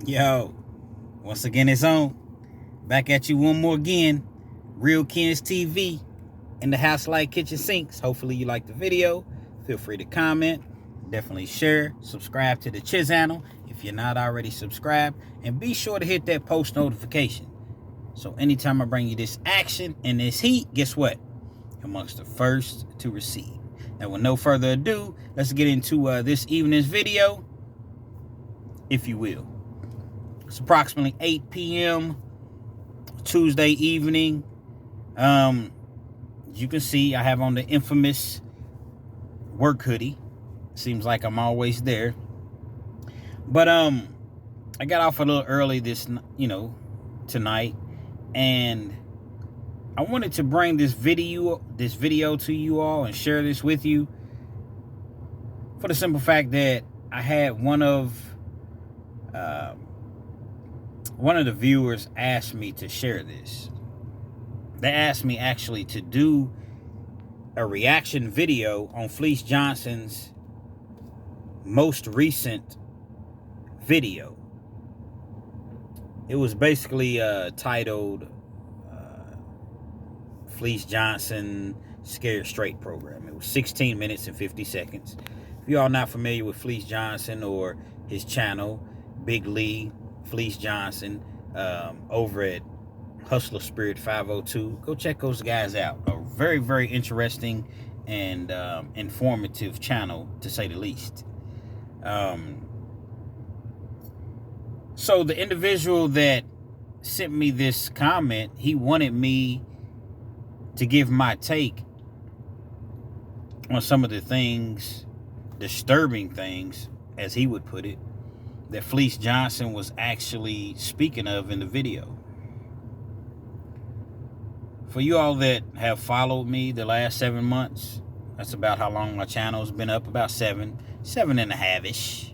Yo, once again, it's on. Back at you one more again. Real Kens TV in the house like kitchen sinks. Hopefully you like the video. Feel free to comment. Definitely share. Subscribe to the channel if you're not already subscribed. And be sure to hit that post notification. So anytime I bring you this action and this heat, guess what? You're amongst the first to receive. Now, with no further ado, let's get into this evening's video, if you will. It's approximately 8 p.m. Tuesday evening. As you can see, I have on the infamous work hoodie. Seems like I'm always there. But I got off a little early tonight, and I wanted to bring this video to you all and share this with you for the simple fact that I had one of the viewers asked me to share this. They asked me actually to do a reaction video on Fleece Johnson's most recent video. It was basically titled Fleece Johnson Scared Straight program. It was 16 minutes and 50 seconds. If you all not familiar with Fleece Johnson or his channel, Big Lee, Fleece Johnson, over at Hustler Spirit 502, go check those guys out. A very, very interesting and informative channel, to say the least. So the individual that sent me this comment, he wanted me to give my take on some of the things, disturbing things, as he would put it, that Fleece Johnson was actually speaking of in the video. For you all that have followed me the last 7 months, that's about how long my channel's been up, about seven and a half-ish.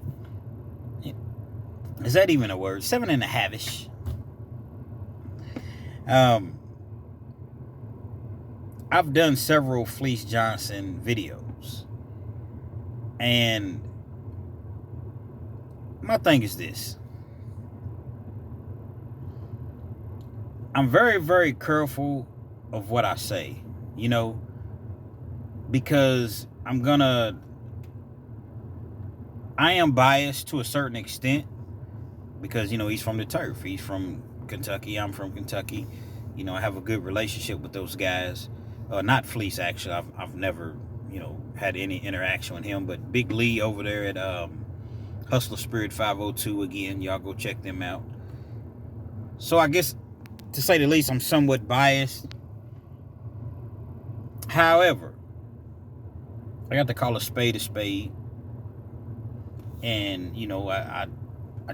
Is that even a word? 7 and a half-ish. I've done several Fleece Johnson videos, and my thing is this. I'm very, very careful of what I say, because I am biased to a certain extent, because, he's from the turf. He's from Kentucky. I'm from Kentucky. I have a good relationship with those guys. Not Fleece, actually. I've never, had any interaction with him, but Big Lee over there at Hustler Spirit 502, again, y'all go check them out. So I guess, to say the least, I'm somewhat biased. However, I got to call a spade a spade, and I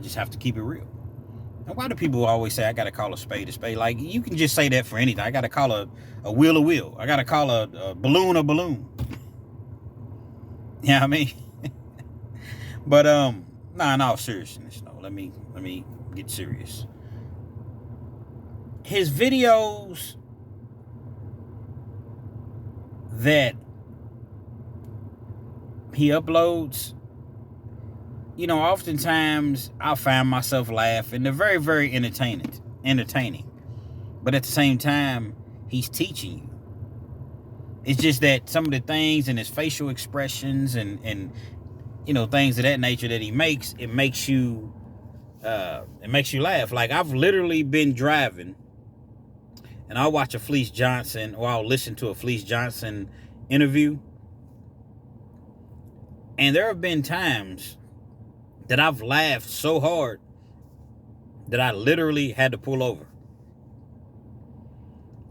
just have to keep it real. And why do people always say I got to call a spade a spade? Like, you can just say that for anything. I got to call a wheel a wheel. I got to call a balloon a balloon. You know what I mean? But in all seriousness, no. Let me get serious. His videos that he uploads, oftentimes I'll find myself laughing. They're very, very entertaining. But at the same time, he's teaching you. It's just that some of the things and his facial expressions and things of that nature that he makes, it makes you laugh. Like, I've literally been driving, and I'll watch a Fleece Johnson, or I'll listen to a Fleece Johnson interview, and there have been times that I've laughed so hard that I literally had to pull over.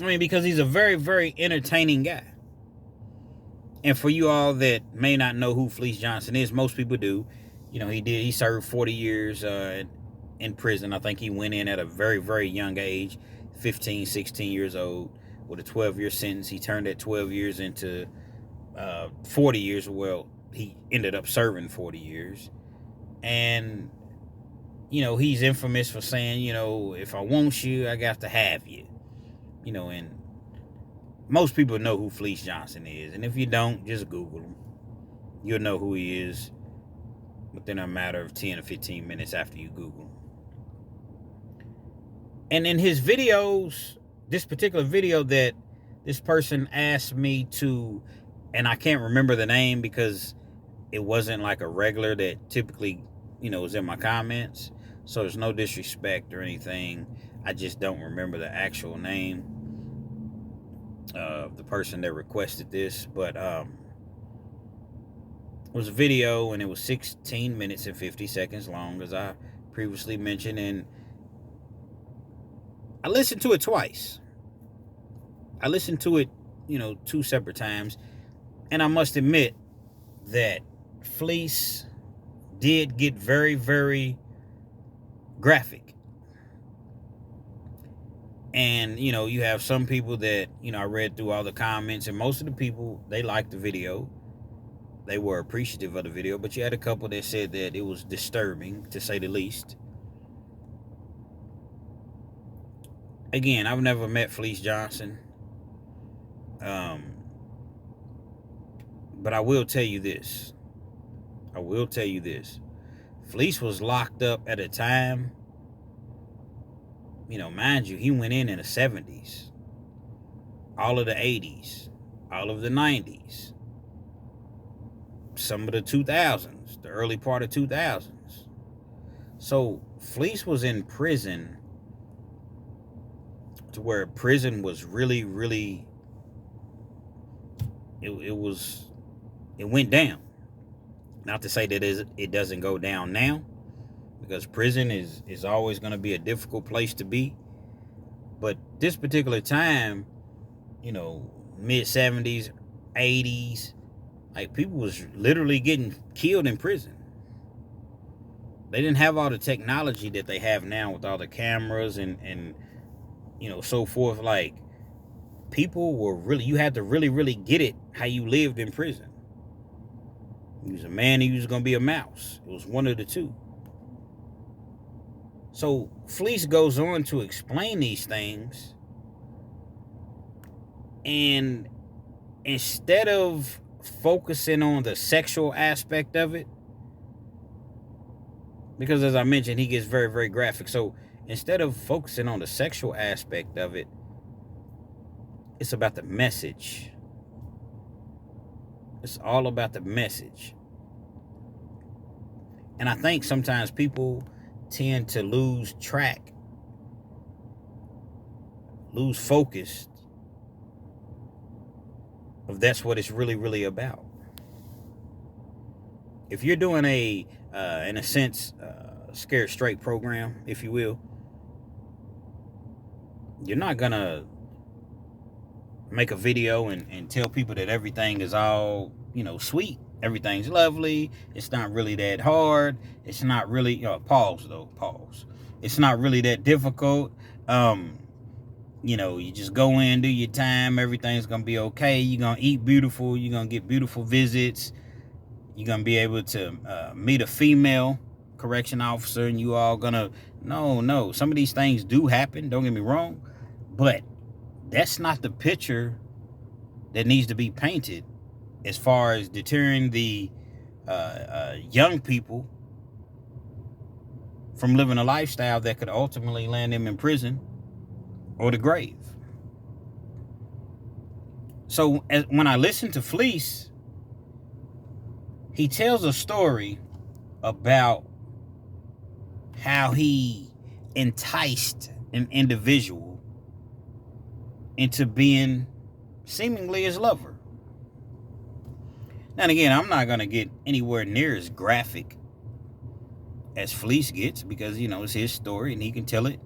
I mean, because he's a very, very entertaining guy. And for you all that may not know who Fleece Johnson is, most people do. He served 40 years in prison. I think he went in at a very, very young age, 15, 16 years old, with a 12-year sentence. He turned that 12 years into 40 years. Well, he ended up serving 40 years. And, he's infamous for saying, if I want you, I got to have you. And most people know who Fleece Johnson is. And if you don't, just Google him. You'll know who he is within a matter of 10 or 15 minutes after you Google him. And in his videos, this particular video that this person asked me to, and I can't remember the name because it wasn't like a regular that typically, was in my comments. So there's no disrespect or anything. I just don't remember the actual name of the person that requested this. But it was a video, and it was 16 minutes and 50 seconds long, as I previously mentioned. And I listened to it twice. I listened to it, 2 separate times. And I must admit that Fleece did get very, very graphic. And, you have some people that, I read through all the comments, and most of the people, they liked the video. They were appreciative of the video. But you had a couple that said that it was disturbing, to say the least. Again, I've never met Fleece Johnson. But I will tell you this. Fleece was locked up at a time, mind you, he went in the 70s, all of the 80s, all of the 90s, some of the 2000s, the early part of 2000s. So Fleece was in prison to where prison was really, really, it went down. Not to say that it doesn't go down now, because prison is always going to be a difficult place to be. But this particular time, mid 70s, 80s, like, people was literally getting killed in prison. They didn't have all the technology that they have now with all the cameras and so forth. Like, people were really, you had to really, really get it how you lived in prison. You was a man, and you was going to be a mouse. It was one of the two. So Fleece goes on to explain these things. And instead of focusing on the sexual aspect of it, because as I mentioned, he gets very, very graphic. So instead of focusing on the sexual aspect of it, it's about the message. It's all about the message. And I think sometimes people tend to lose track, lose focus of that's what it's really, really about. If you're doing a, in a sense, scared straight program, if you will, you're not gonna make a video and tell people that everything is all, sweet. Everything's lovely. It's not really that hard. It's not really, pause. It's not really that difficult. You just go in, do your time. Everything's going to be okay. You're going to eat beautiful. You're going to get beautiful visits. You're going to be able to meet a female correction officer, and you all going to, no. Some of these things do happen. Don't get me wrong. But that's not the picture that needs to be painted as far as deterring the young people from living a lifestyle that could ultimately land them in prison or the grave. So when I listen to Fleece, he tells a story about how he enticed an individual into being seemingly his lover. Now, again, I'm not going to get anywhere near as graphic as Fleece gets, because, it's his story and he can tell it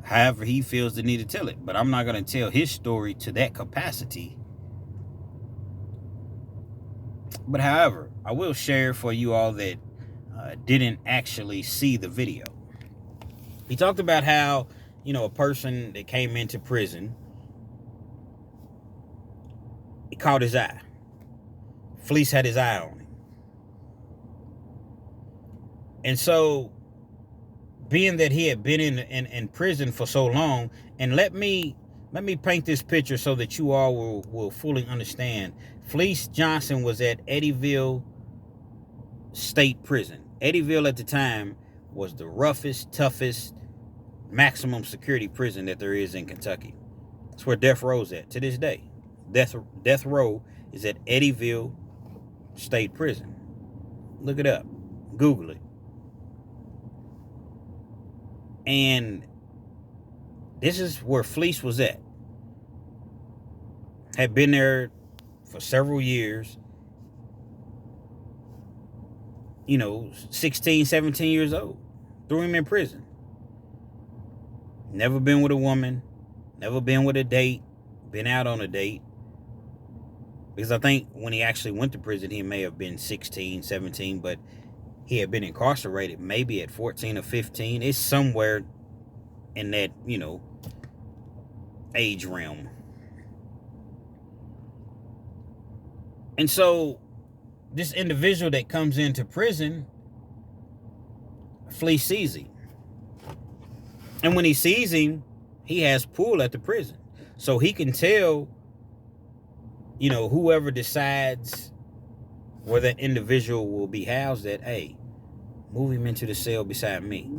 however he feels the need to tell it. But I'm not going to tell his story to that capacity. But however, I will share for you all that didn't actually see the video. He talked about how, a person that came into prison, it caught his eye. Fleece had his eye on him. And so, being that he had been in prison for so long, and let me paint this picture so that you all will fully understand. Fleece Johnson was at Eddyville State Prison. Eddyville at the time was the roughest, toughest maximum security prison that there is in Kentucky. That's where death row's at to this day. Death row is at Eddyville State Prison. Look it up. Google it. And this is where Fleece was at. Had been there for several years. 16, 17 years old. Threw him in prison. Never been with a woman. Never been with a date. Been out on a date. Because I think when he actually went to prison, he may have been 16, 17, but he had been incarcerated maybe at 14 or 15. It's somewhere in that, age realm. And so this individual that comes into prison, Fleece sees him. And when he sees him, he has pull at the prison. So he can tell, whoever decides where that individual will be housed at, hey, move him into the cell beside me.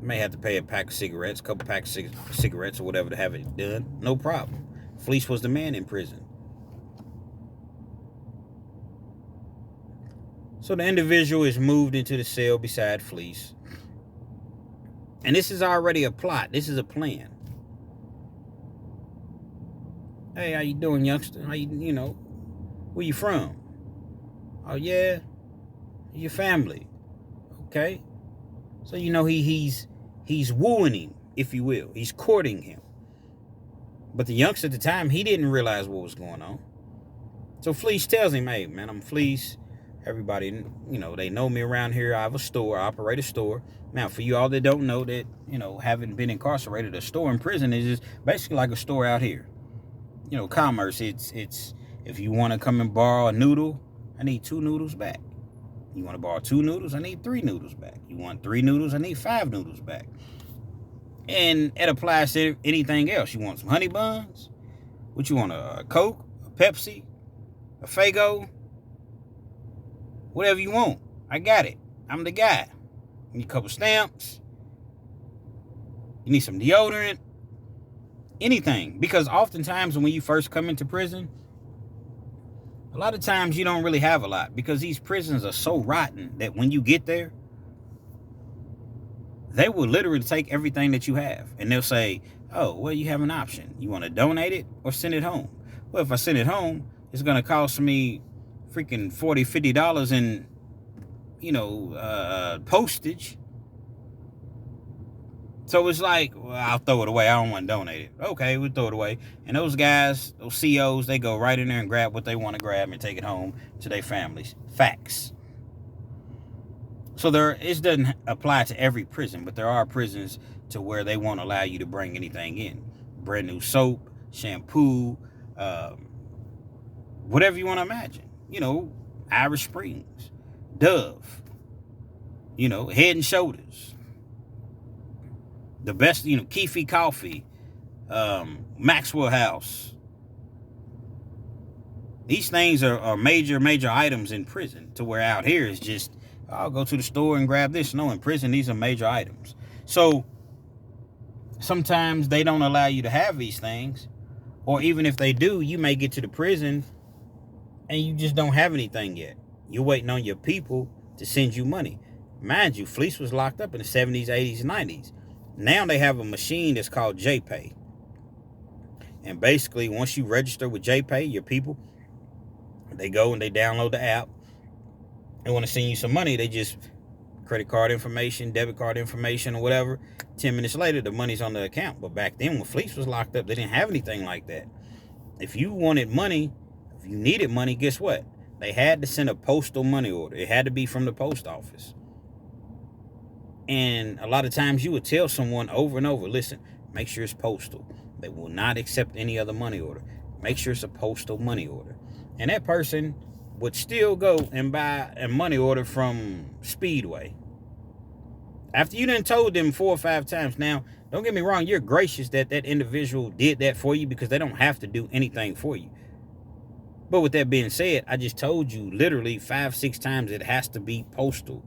May have to pay a pack of cigarettes, a couple packs of cigarettes or whatever to have it done. No problem. Fleece was the man in prison. So the individual is moved into the cell beside Fleece. And this is already a plot. This is a plan. Hey, how you doing, youngster? How where you from? Oh, yeah? Your family. Okay. So, he's wooing him, if you will. He's courting him. But the youngster at the time, he didn't realize what was going on. So Fleece tells him, hey, man, I'm Fleece. Everybody, they know me around here. I have a store. I operate a store. Now, for you all that don't know that, haven't been incarcerated, a store in prison is just basically like a store out here. Commerce, it's if you want to come and borrow a noodle, I need 2 noodles back. You want to borrow 2 noodles, I need 3 noodles back. You want 3 noodles, I need 5 noodles back. And it applies to anything else. You want some honey buns? What you want, a Coke, a Pepsi, a Faygo? Whatever you want. I got it. I'm the guy. You need a couple stamps. You need some deodorant. Anything. Because oftentimes when you first come into prison, a lot of times you don't really have a lot. Because these prisons are so rotten that when you get there, they will literally take everything that you have. And they'll say, oh, well, you have an option. You want to donate it or send it home? Well, if I send it home, it's going to cost me freaking $40, $50 in, postage. So it's like, well, I'll throw it away. I don't want to donate it. Okay, we'll throw it away. And those guys, those COs, they go right in there and grab what they want to grab and take it home to their families. Facts. So it doesn't apply to every prison, but there are prisons to where they won't allow you to bring anything in. Brand new soap, shampoo, whatever you want to imagine. Irish Springs, Dove, Head and Shoulders. The best, Keefy Coffee, Maxwell House. These things are major items in prison, to where out here is just, I'll go to the store and grab this. No, in prison, these are major items. So sometimes they don't allow you to have these things. Or even if they do, you may get to the prison and you just don't have anything yet. You're waiting on your people to send you money. Mind you, Fleece was locked up in the 70s, 80s, 90s. Now they have a machine that's called JPay. And basically, once you register with JPay, your people, they go and they download the app. They want to send you some money. They just credit card information, debit card information, or whatever. 10 minutes later, the money's on the account. But back then, when Fleece was locked up, they didn't have anything like that. If you wanted money, if you needed money, guess what? They had to send a postal money order. It had to be from the post office. And a lot of times you would tell someone over and over, listen, make sure it's postal. They will not accept any other money order. Make sure it's a postal money order. And that person would still go and buy a money order from Speedway. After you done told them 4 or 5 times. Now, don't get me wrong, you're gracious that that individual did that for you because they don't have to do anything for you. But with that being said, I just told you literally 5, 6 times it has to be postal.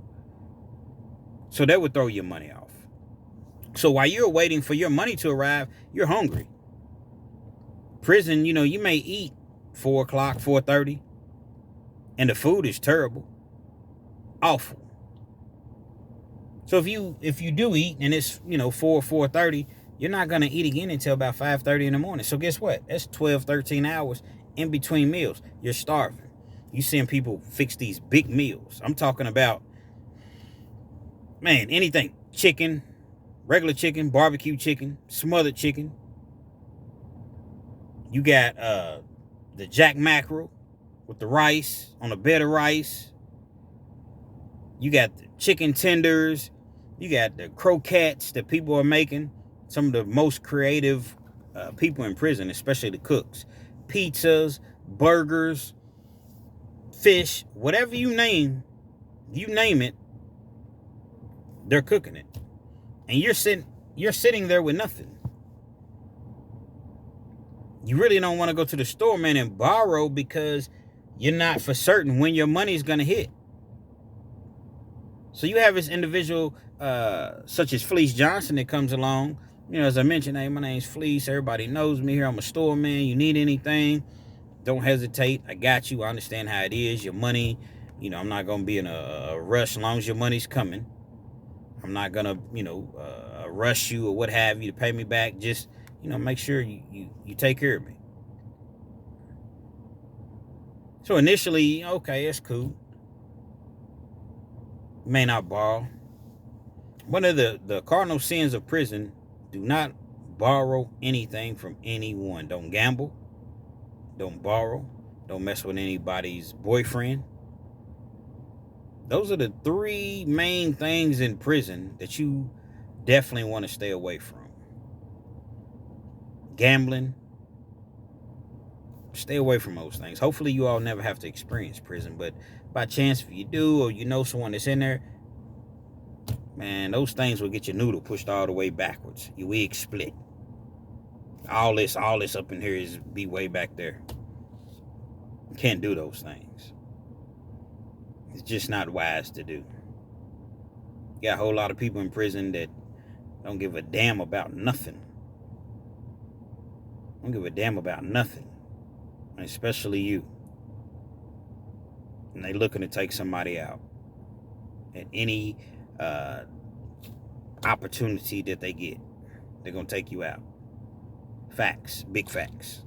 So that would throw your money off. So while you're waiting for your money to arrive, you're hungry. Prison, you may eat 4 o'clock, 4:30, and the food is terrible, awful. So if you do eat and it's 4:30, you're not gonna eat again until about 5:30 in the morning. So guess what? That's 12, 13 hours in between meals. You're starving. You seeing people fix these big meals. I'm talking about, man, anything. Chicken, regular chicken, barbecue chicken, smothered chicken. You got the jack mackerel with the rice on a bed of rice. You got the chicken tenders. You got the croquettes that people are making. Some of the most creative people in prison, especially the cooks. Pizzas, burgers, fish, whatever you name it, they're cooking it. And you're sitting there with nothing. You really don't want to go to the store, man, and borrow because you're not for certain when your money's going to hit. So you have this individual such as Fleece Johnson that comes along. As I mentioned, hey, my name's Fleece. Everybody knows me here. I'm a store man. You need anything, don't hesitate. I got you. I understand how it is. Your money, I'm not going to be in a rush as long as your money's coming. I'm not going to, rush you or what have you to pay me back. Just, make sure you take care of me. So initially, okay, that's cool. May not borrow. One of the cardinal sins of prison: do not borrow anything from anyone. Don't gamble. Don't borrow. Don't mess with anybody's boyfriend. Those are the 3 main things in prison that you definitely want to stay away from. Gambling. Stay away from those things. Hopefully you all never have to experience prison, but by chance, if you do, or someone that's in there, man, those things will get your noodle pushed all the way backwards. Your wig split. All this up in here is be way back there. You can't do those things. It's just not wise to do. You got a whole lot of people in prison that don't give a damn about nothing. Don't give a damn about nothing. Especially you. And they looking to take somebody out at any opportunity that they get. They're going to take you out. Facts. Big facts.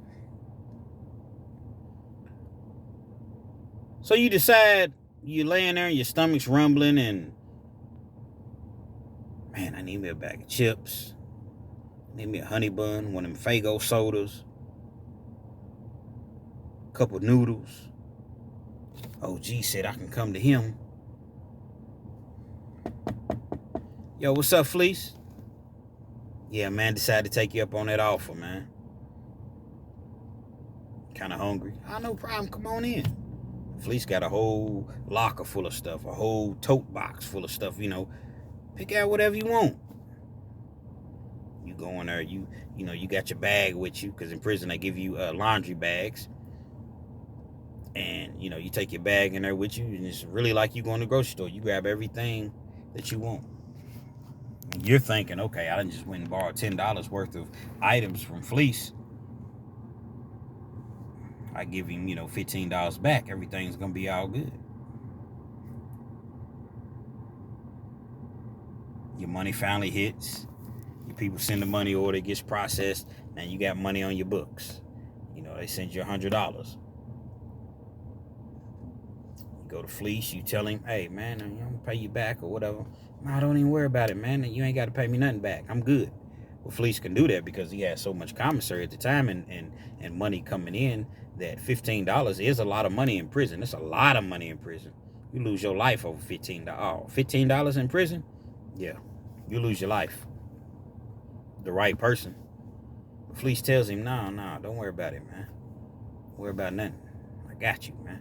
So you decide, you're laying there and your stomach's rumbling and, man, I need me a bag of chips. I need me a honey bun, one of them Faygo sodas, a couple noodles. OG said I can come to him. Yo, what's up, Fleece? Yeah, man, decided to take you up on that offer, man. Kind of hungry. No problem, come on in. Fleece got a whole locker full of stuff, a whole tote box full of stuff, Pick out whatever you want. You go in there, you got your bag with you, because in prison they give you laundry bags. And, you take your bag in there with you, and it's really like you going to the grocery store. You grab everything that you want. You're thinking, okay, I done just went and borrowed $10 worth of items from Fleece. I give him, $15 back. Everything's going to be all good. Your money finally hits. Your people send the money order, it gets processed. Now you got money on your books. They send you $100. You go to Fleece, you tell him, hey, man, I'm going to pay you back or whatever. No, don't even worry about it, man. You ain't got to pay me nothing back. I'm good. Well, Fleece can do that because he has so much commissary at the time and money coming in that $15 is a lot of money in prison. It's a lot of money in prison. You lose your life over $15. Oh, $15 in prison? Yeah, you lose your life. The right person. But Fleece tells him, no, don't worry about it, man. Don't worry about nothing. I got you, man.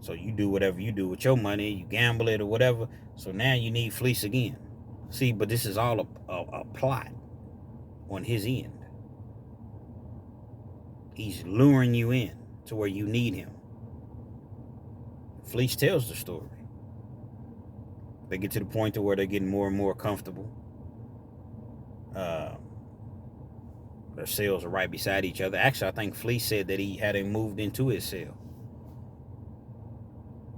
So you do whatever you do with your money. You gamble it or whatever. So now you need Fleece again. See, but this is all a plot on his end. He's luring you in to where you need him. Fleece tells the story. They get to the point to where they're getting more and more comfortable. Their cells are right beside each other. Actually, I think Fleece said that he hadn't moved into his cell.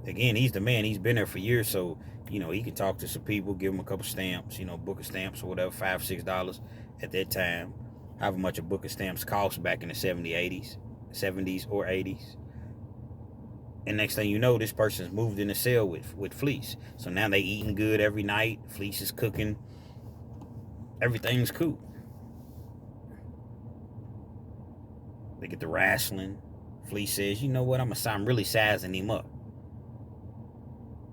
Again, he's the man. He's been there for years, so he can talk to some people, give them a couple stamps, book of stamps or whatever, $5, $6 at that time. However much a book of stamps cost back in the 70s or 80s. And next thing you know, this person's moved in a cell with Fleece. So now they eating good every night. Fleece is cooking. Everything's cool. They get to wrestling. Fleece says, you know what, I'm really sizing him up.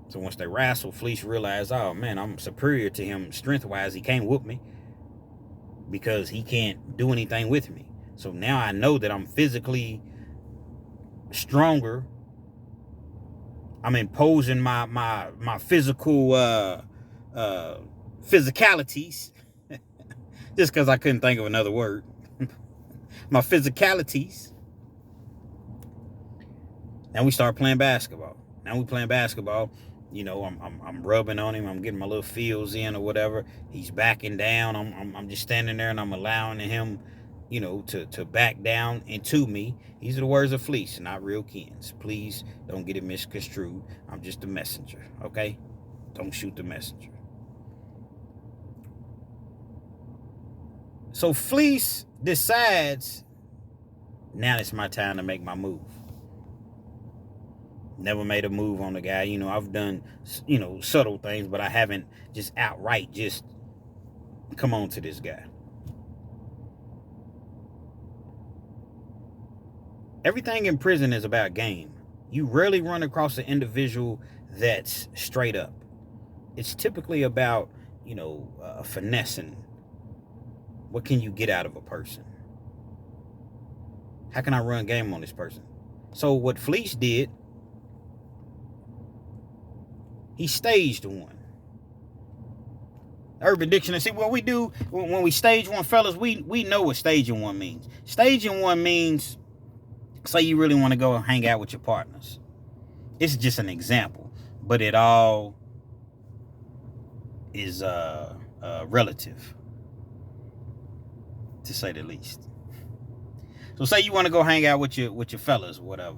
So once they wrestle, Fleece realizes, oh man, I'm superior to him strength-wise. He can't whoop me because he can't do anything with me. So now I know that I'm physically stronger. I'm imposing my physical physicalities just because I couldn't think of another word. My physicalities. Now we start playing basketball. I'm rubbing on him. I'm getting my little feels in or whatever. He's backing down. I'm just standing there and I'm allowing him, to back down into me. These are the words of Fleece, not real Kens. Please don't get it misconstrued. I'm just a messenger, okay? Don't shoot the messenger. So Fleece decides, now it's my time to make my move. Never made a move on the guy. I've done, subtle things, but I haven't just outright just come on to this guy. Everything in prison is about game. You rarely run across an individual that's straight up. It's typically about, finessing. What can you get out of a person? How can I run game on this person? So what Fleece did, he staged one. Urban Dictionary. See, what we do when we stage one, fellas, we know what staging one means. Staging one means, say you really want to go hang out with your partners. It's just an example, but it all is relative, to say the least. So say you want to go hang out with your fellas or whatever,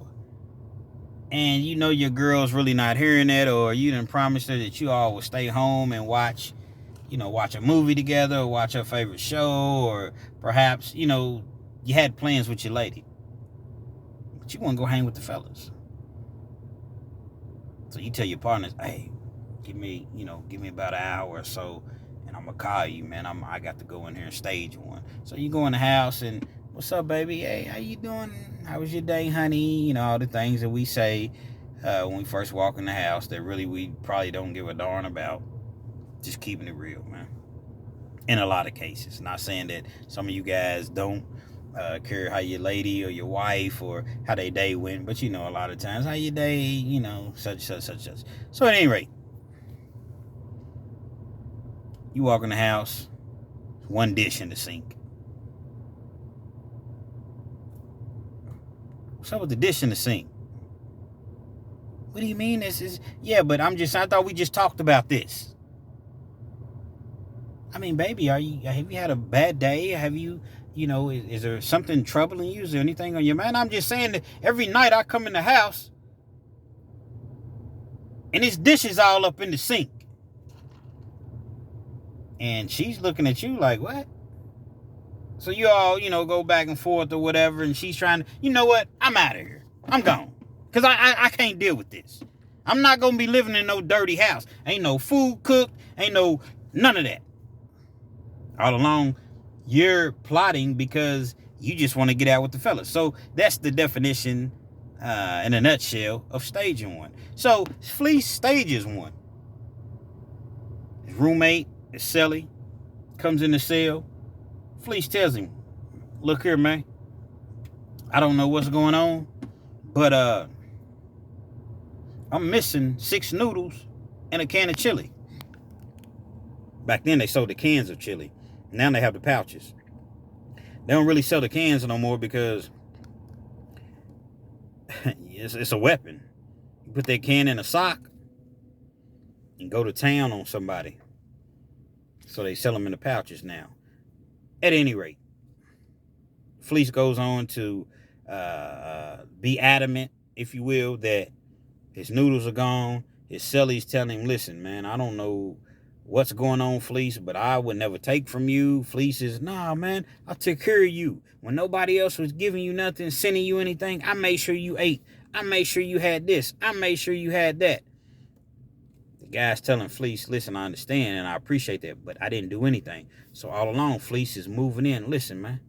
and your girl's really not hearing that, or you done promised her that you all will stay home and watch a movie together, or watch her favorite show, or perhaps, you had plans with your lady, but you want to go hang with the fellas. So you tell your partners, hey, give me about an hour or so, and I'm going to call you, man. I got to go in here and stage one. So you go in the house and, what's up, baby? Hey, how you doing? How was your day, honey? All the things that we say when we first walk in the house that really we probably don't give a darn about. Just keeping it real, man. In a lot of cases. Not saying that some of you guys don't care how your lady or your wife or how their day went, but a lot of times, how your day, such. So at any rate, you walk in the house, one dish in the sink. What's up with the dish in the sink? What do you mean this is? Yeah, but I thought we just talked about this. I mean, baby, have you had a bad day? Have you, is there something troubling you? Is there anything on your mind? I'm just saying that every night I come in the house and this dish is all up in the sink. And she's looking at you like, what? So you all, go back and forth or whatever, and she's trying to, you know what? I'm out of here. I'm gone. Because I can't deal with this. I'm not going to be living in no dirty house. Ain't no food cooked. Ain't no none of that. All along, you're plotting because you just want to get out with the fellas. So that's the definition, in a nutshell, of staging one. So Fleece stages one. His roommate, his cellie, comes in the cell. Fleece tells him, look here, man. I don't know what's going on, but I'm missing 6 noodles and a can of chili. Back then, they sold the cans of chili. Now they have the pouches. They don't really sell the cans no more because it's a weapon. You put that can in a sock, and go to town on somebody. So they sell them in the pouches now. At any rate, Fleece goes on to be adamant, if you will, that his noodles are gone. His celly's telling him, listen, man, I don't know what's going on, Fleece, but I would never take from you. Fleece says, nah, man, I took care of you. When nobody else was giving you nothing, sending you anything, I made sure you ate. I made sure you had this. I made sure you had that. The guy's telling Fleece, listen, I understand and I appreciate that, but I didn't do anything. So all along, Fleece is moving in. Listen, man,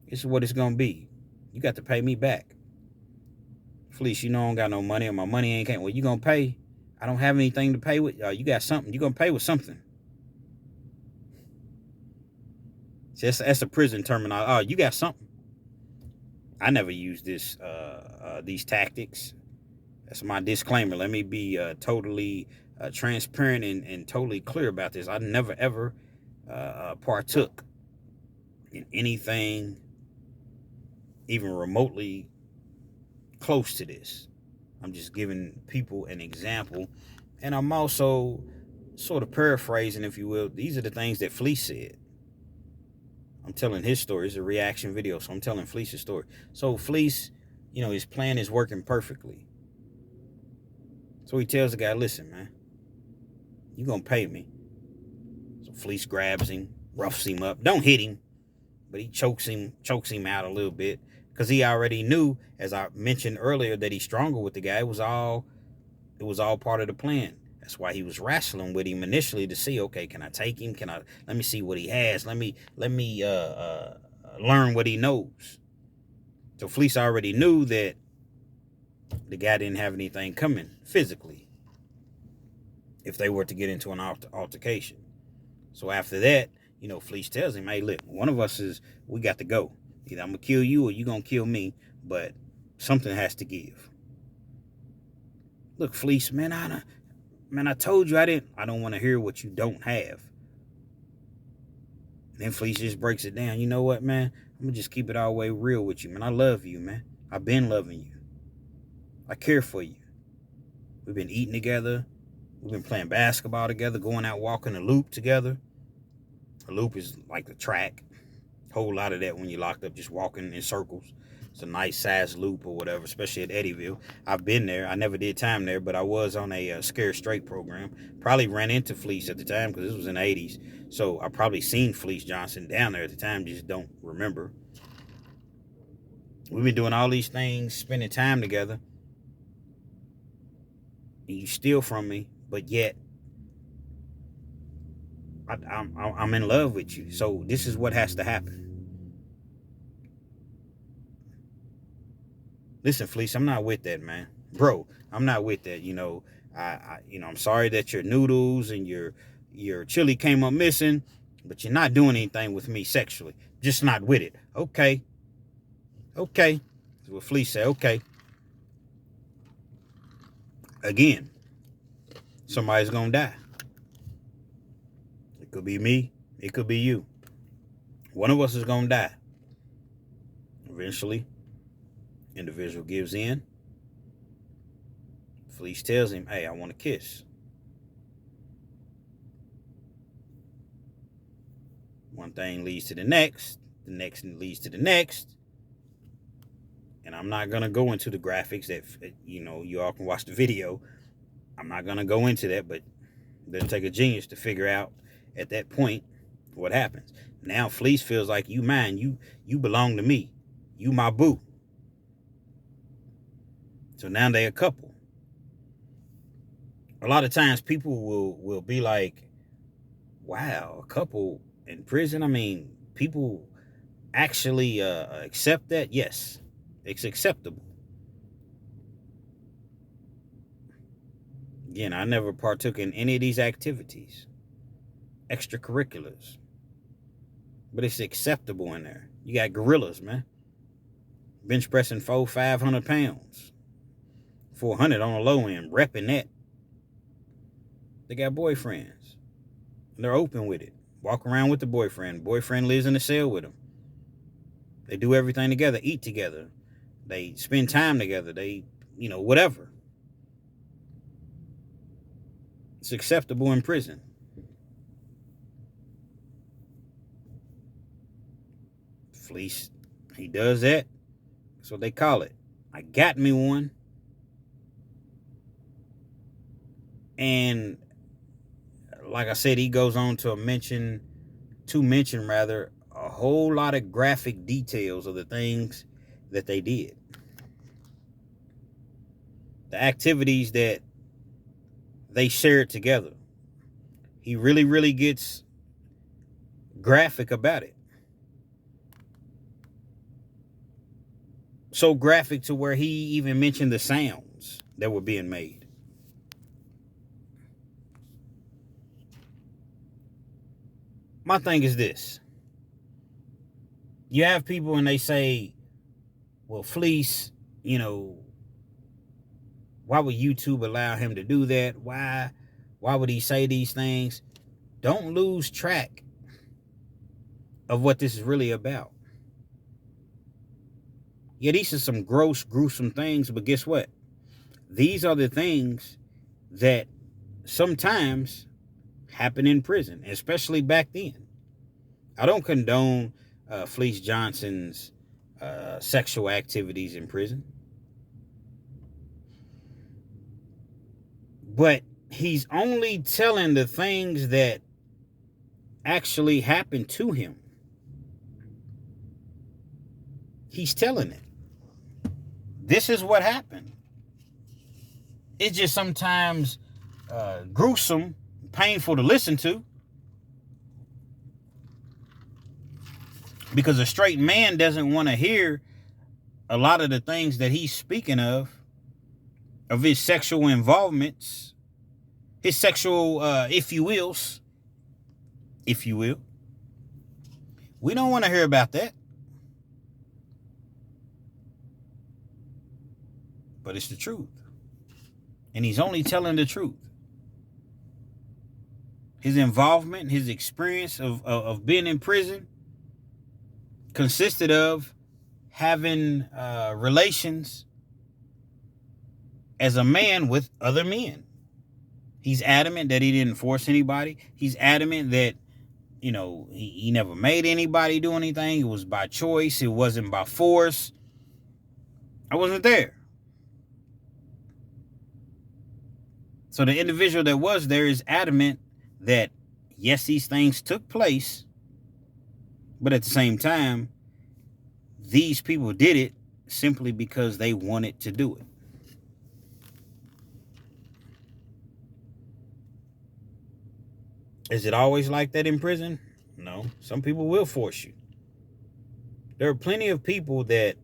this is what it's going to be. You got to pay me back. Fleece, you know I don't got no money and my money ain't came. Well, you going to pay? I don't have anything to pay with. You got something. You going to pay with something. That's a prison terminology. Oh, you got something. I never use these tactics. That's my disclaimer. Let me be totally transparent and totally clear about this. I never, ever partook in anything even remotely close to this. I'm just giving people an example. And I'm also sort of paraphrasing, if you will. These are the things that Fleece said. I'm telling his story. It's a reaction video, so I'm telling Fleece's story. So Fleece, his plan is working perfectly. So he tells the guy, listen, man, you going to pay me. So Fleece grabs him, roughs him up. Don't hit him, but he chokes him out a little bit. Because he already knew, as I mentioned earlier, that he's stronger with the guy. It was all part of the plan. That's why he was wrestling with him initially to see, okay, can I take him? Let me see what he has. Let me learn what he knows. So Fleece already knew that the guy didn't have anything coming physically if they were to get into an altercation. So after that, Fleece tells him, hey, look, one of us we got to go. Either I'm going to kill you or you going to kill me, but something has to give. Look, Fleece, man, I told you I don't want to hear what you don't have. And then Fleece just breaks it down. You know what, man? I'm going to just keep it all the way real with you, man. I love you, man. I've been loving you. I care for you. We've been eating together. We've been playing basketball together, going out walking a loop together. A loop is like a track. Whole lot of that when you're locked up, just walking in circles. It's a nice size loop or whatever, especially at Eddyville. I've been there. I never did time there, but I was on a Scare Straight program. Probably ran into Fleece at the time because this was in the 80s. So I probably seen Fleece Johnson down there at the time, just don't remember. We've been doing all these things, spending time together. And you steal from me, but yet I'm in love with you. So this is what has to happen. Listen, Fleece, I'm not with that, man. Bro, I'm not with that. I'm sorry that your noodles and your chili came up missing, but you're not doing anything with me sexually. Just not with it. Okay. That's what Fleece said. Okay. Again, somebody's gonna die. It could be me. It could be you. One of us is gonna die. Eventually, individual gives in. Fleece tells him, hey, I want a kiss. One thing leads to the next leads to the next. And I'm not going to go into the graphics that, you all can watch the video. I'm not going to go into that, but it doesn't take a genius to figure out at that point what happens. Now Fleece feels like you mine, you belong to me. You my boo. So now they're a couple. A lot of times people will be like, wow, a couple in prison? I mean, people actually accept that? Yes, it's acceptable. Again, I never partook in any of these activities, extracurriculars. But it's acceptable in there. You got gorillas, man. Bench pressing 500 pounds. 400 on the low end, repping that. They got boyfriends. And they're open with it. Walk around with the boyfriend. Boyfriend lives in the cell with them. They do everything together, eat together. They spend time together. They, whatever. It's acceptable in prison. Fleece, he does that. That's what they call it. I got me one. And like I said, he goes on to mention a whole lot of graphic details of the things that they did. The activities that they shared together. He really, really gets graphic about it. So graphic to where he even mentioned the sounds that were being made. My thing is this. You have people and they say, well, Fleece, why would YouTube allow him to do that? Why would he say these things? Don't lose track of what this is really about. Yeah, these are some gross, gruesome things, but guess what? These are the things that sometimes happen in prison, especially back then. I don't condone Fleece Johnson's sexual activities in prison. But he's only telling the things that actually happened to him. He's telling it. This is what happened. It's just sometimes gruesome, painful to listen to. Because a straight man doesn't want to hear a lot of the things that he's speaking of his sexual involvements, his sexual, if you will. We don't want to hear about that. But it's the truth. And he's only telling the truth. His involvement, his experience of being in prison consisted of having relations as a man with other men. He's adamant that he didn't force anybody. He's adamant that, he never made anybody do anything. It was by choice. It wasn't by force. I wasn't there. So the individual that was there is adamant that, yes, these things took place, but at the same time, these people did it simply because they wanted to do it. Is it always like that in prison? No. Some people will force you. There are plenty of people that,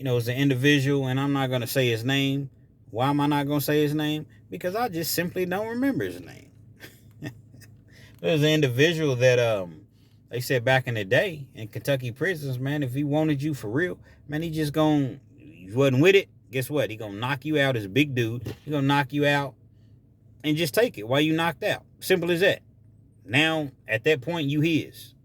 as an individual, and I'm not going to say his name. Why am I not going to say his name? Because I just simply don't remember his name. There's an individual that they said back in the day in Kentucky prisons, man, if he wanted you for real, man, he just you wasn't with it. Guess what? He gonna knock you out as a big dude. He gonna knock you out and just take it while you knocked out. Simple as that. Now, at that point, you his.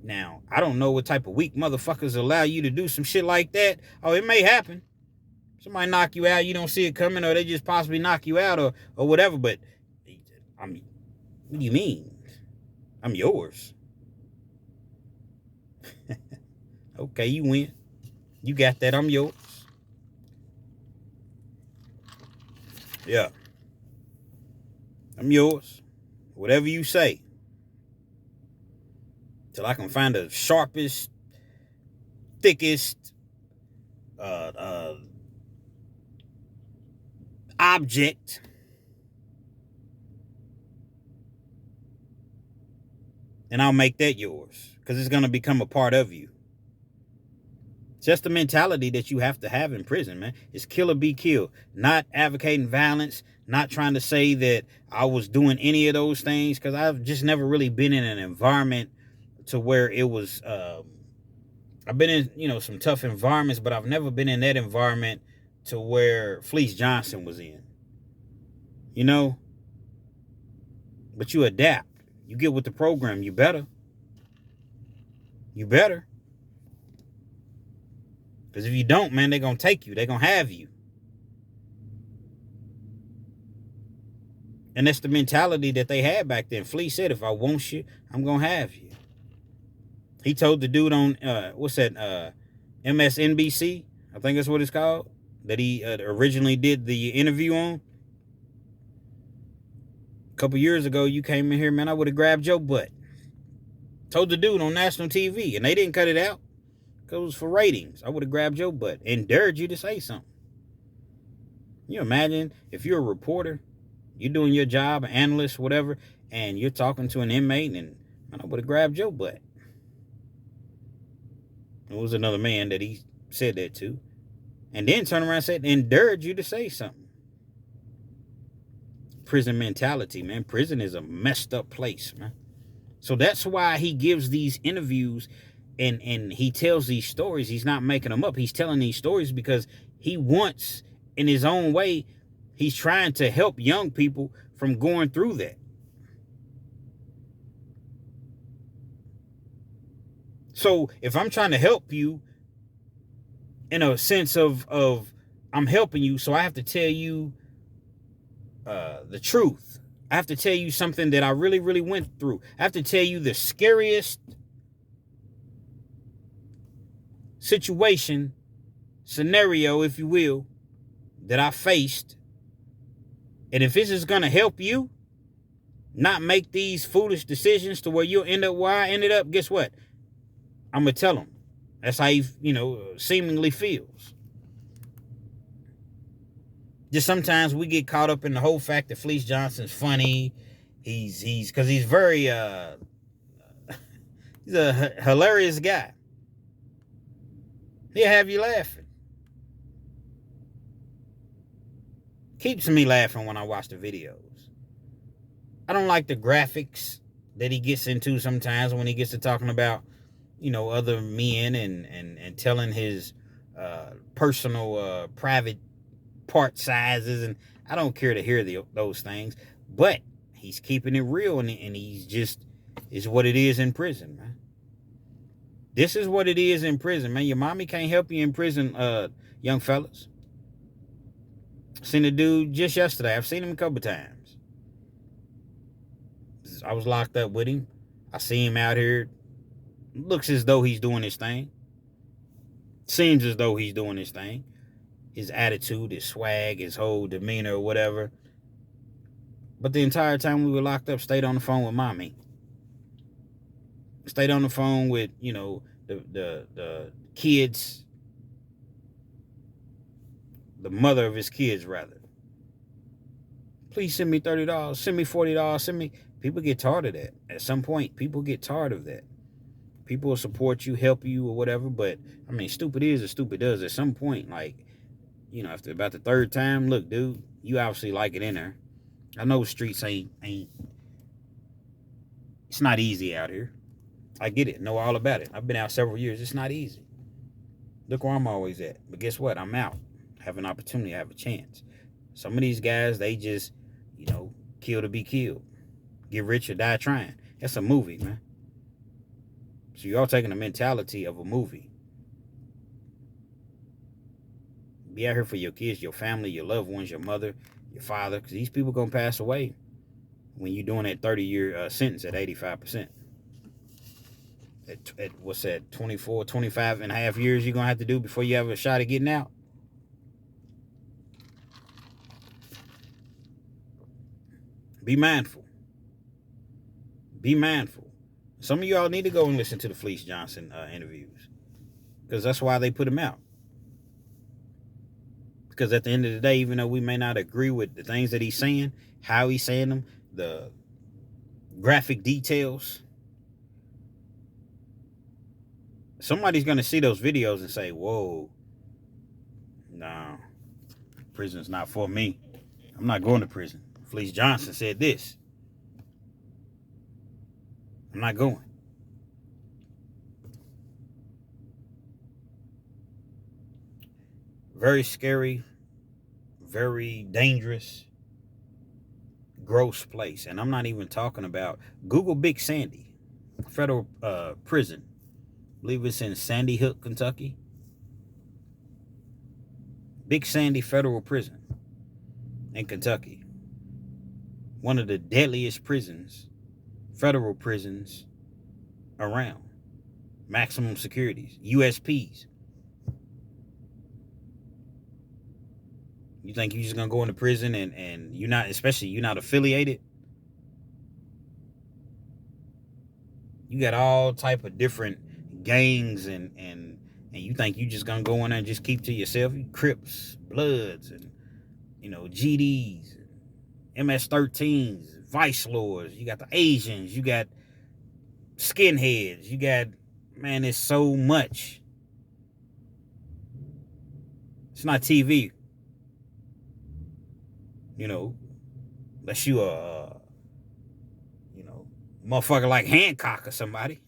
Now, I don't know what type of weak motherfuckers allow you to do some shit like that. Oh, it may happen. Somebody knock you out, you don't see it coming, or they just possibly knock you out or whatever. But, I mean, what do you mean? I'm yours. Okay, you win. You got that, I'm yours. Yeah. I'm yours. Whatever you say. Till I can find the sharpest, thickest object and I'll make that yours, because it's going to become a part of you. It's just the mentality that you have to have in prison, man. It's kill or be killed. Not advocating violence, not trying to say that I was doing any of those things, because I've just never really been in an environment to where it was, I've been in, some tough environments, but I've never been in that environment to where Fleece Johnson was in. But you adapt. You get with the program. You better. Because if you don't, man, they're going to take you. They're going to have you. And that's the mentality that they had back then. Fleece said, if I want you, I'm going to have you. He told the dude on, MSNBC, I think that's what it's called, that he originally did the interview on. A couple years ago, you came in here, man, I would have grabbed your butt. Told the dude on national TV, and they didn't cut it out because it was for ratings. I would have grabbed your butt and dared you to say something. You imagine if you're a reporter, you're doing your job, an analyst, whatever, and you're talking to an inmate, and man, I would have grabbed your butt. It was another man that he said that to, and then turned around and said, and dared you to say something. Prison mentality, man. Prison is a messed up place, man. So that's why he gives these interviews and he tells these stories. He's not making them up. He's telling these stories because he wants, in his own way, he's trying to help young people from going through that. So if I'm trying to help you in a sense of I'm helping you, so I have to tell you the truth. I have to tell you something that I really, really went through. I have to tell you the scariest situation, scenario, if you will, that I faced. And if this is going to help you not make these foolish decisions to where you'll end up where I ended up, guess what? I'm going to tell him. That's how he, seemingly feels. Just sometimes we get caught up in the whole fact that Fleece Johnson's funny. He's very, he's a hilarious guy. He'll have you laughing. Keeps me laughing when I watch the videos. I don't like the graphics that he gets into sometimes when he gets to talking about, other men and telling his personal, private part sizes, and I don't care to hear those things, but he's keeping it real, and he's just is what it is in prison, man. This is what it is in prison, man. Your mommy can't help you in prison, young fellas. Seen a dude just yesterday. I've seen him a couple times. I was locked up with him. I see him out here. Looks as though he's doing his thing. Seems as though he's doing his thing. His attitude, his swag, his whole demeanor or whatever. But the entire time we were locked up, stayed on the phone with mommy. Stayed on the phone with, the kids. The mother of his kids, rather. Please send me $30. Send me $40. Send me. People get tired of that. At some point, people get tired of that. People will support you, help you, or whatever. But, stupid is or stupid does. At some point, after about the third time, look, dude, you obviously like it in there. I know streets ain't it's not easy out here. I get it. Know all about it. I've been out several years. It's not easy. Look where I'm always at. But guess what? I'm out. I have an opportunity. I have a chance. Some of these guys, they just, kill to be killed. Get rich or die trying. That's a movie, man. So you're all taking the mentality of a movie. Be out here for your kids, your family, your loved ones, your mother, your father, because these people going to pass away when you're doing that 30-year sentence at 85%. At what's that, 24, 25 and a half years you're going to have to do before you have a shot at getting out? Be mindful. Be mindful. Some of y'all need to go and listen to the Fleece Johnson interviews, because that's why they put him out. Because at the end of the day, even though we may not agree with the things that he's saying, how he's saying them, the graphic details, somebody's going to see those videos and say, whoa, no, prison's not for me. I'm not going to prison. Fleece Johnson said this. I'm not going. Very scary, very dangerous, gross place. And I'm not even talking about, Google Big Sandy, federal prison. I believe it's in Sandy Hook, Kentucky. Big Sandy Federal Prison in Kentucky. One of the deadliest prisons, federal prisons around. Maximum securities, USPs. You think you're just gonna go into prison and you're not, especially you're not affiliated? You got all type of different gangs and you think you just gonna go in there and just keep to yourself? You Crips, Bloods, and GDs, MS-13s, Vice Lords. You got the Asians. You got skinheads. You got, man, it's so much. It's not TV. Unless you motherfucker like Hancock or somebody.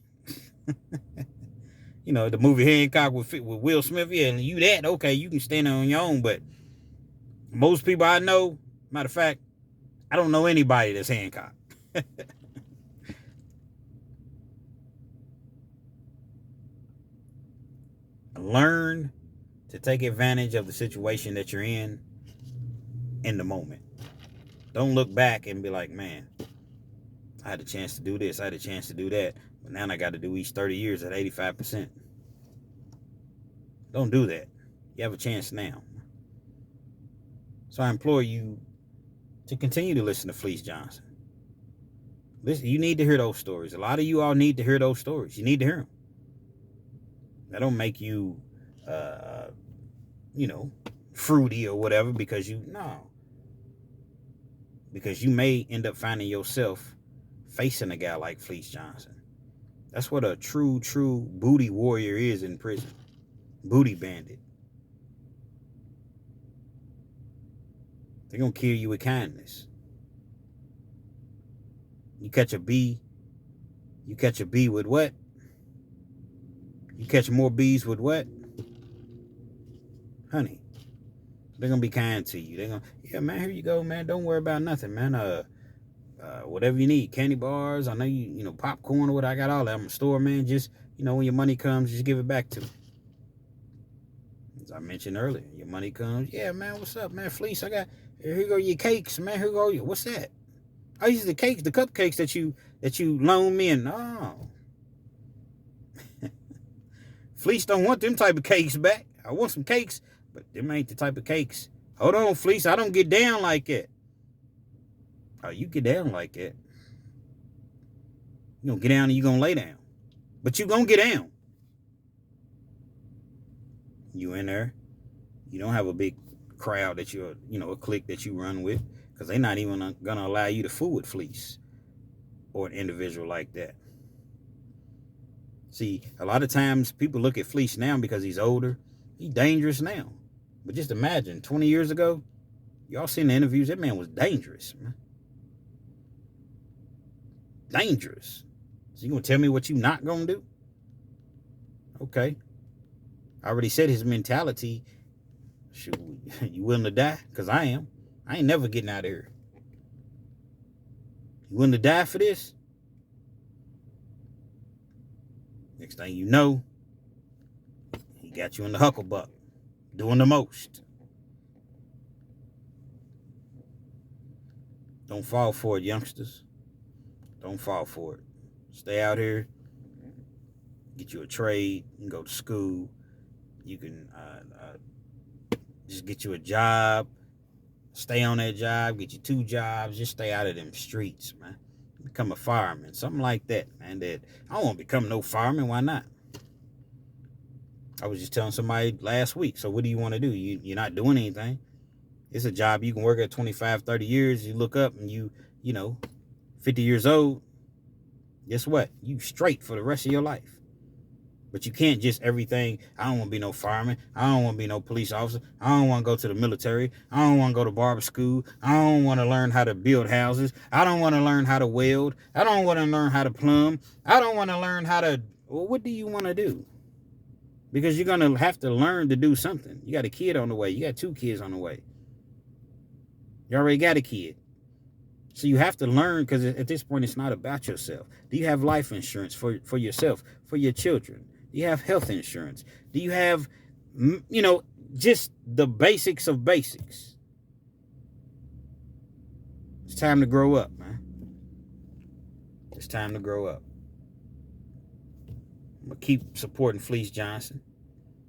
The movie Hancock with Will Smith. Yeah, and you that, okay, you can stand on your own. But most people I know, matter of fact, I don't know anybody that's Hancock. Learn to take advantage of the situation that you're in the moment. Don't look back and be like, man, I had a chance to do this, I had a chance to do that, but now I got to do each 30 years at 85%. Don't do that. You have a chance now. So I implore you to continue to listen to Fleece Johnson. Listen, you need to hear those stories. A lot of you all need to hear those stories. You need to hear them. That don't make you, fruity or whatever, because you may end up finding yourself facing a guy like Fleece Johnson. That's what a true booty warrior is in prison. Booty bandit. They're going to kill you with kindness. You catch a bee with what? You catch more bees with what? Honey. They're going to be kind to you. They're going to, yeah, man, here you go, man. Don't worry about nothing, man. Whatever you need. Candy bars. I know you popcorn or what. I got all that. I'm a store, man. Just, when your money comes, just give it back to me. As I mentioned earlier, your money comes. Yeah, man, what's up, man? Fleece, here go your cakes, man. Here go your, what's that? Oh, these are the cakes, the cupcakes that you loaned me. And Fleece don't want them type of cakes back. I want some cakes, but them ain't the type of cakes. Hold on, Fleece, I don't get down like that. Oh, you get down like that. You gonna get down and you gonna lay down. But you gonna get down. You in there. You don't have a big crowd that you're, a clique that you run with, because they're not even gonna allow you to fool with Fleece or an individual like that. See, a lot of times people look at Fleece now because he's older. He's dangerous now. But just imagine, 20 years ago, y'all seen the interviews, that man was dangerous, man. Dangerous. So you gonna tell me what you not gonna do? Okay. I already said his mentality. Shoot, you willing to die? Because I am. I ain't never getting out of here. You willing to die for this? Next thing you know, he got you in the hucklebuck, doing the most. Don't fall for it, youngsters. Don't fall for it. Stay out here. Get you a trade. You can go to school. You can just get you a job. Stay on that job. Get you 2 jobs. Just stay out of them streets, man. Become a fireman. Something like that, man. That I don't want to become no fireman. Why not? I was just telling somebody last week. So what do you want to do? You're not doing anything. It's a job you can work at 25, 30 years. You look up and you 50 years old. Guess what? You straight for the rest of your life. But you can't just everything. I don't want to be no fireman. I don't want to be no police officer. I don't want to go to the military. I don't want to go to barber school. I don't want to learn how to build houses. I don't want to learn how to weld. I don't want to learn how to plumb. I don't want to learn how to... Well, what do you want to do? Because you're going to have to learn to do something. You got a kid on the way. You got 2 kids on the way. You already got a kid. So you have to learn, because at this point, it's not about yourself. Do you have life insurance for yourself, for your children? Do you have health insurance? Do you have, just the basics of basics. It's time to grow up, man. It's time to grow up. I'm going to keep supporting Fleece Johnson.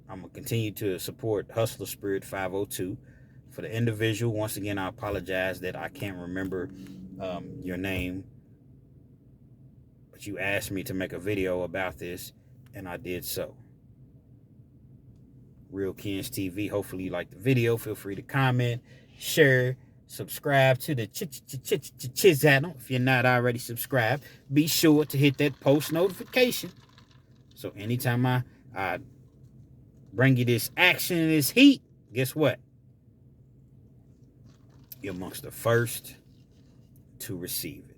I'm going to continue to support Hustler Spirit 502. For the individual, once again, I apologize that I can't remember your name. But you asked me to make a video about this, and I did so. Real Kens TV. Hopefully you liked the video. Feel free to comment, share, subscribe to the Chiz channel. If you're not already subscribed, be sure to hit that post notification. So anytime I bring you this action and this heat, guess what? You're amongst the first to receive it.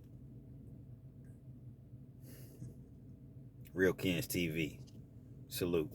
Real Kens TV. Salute.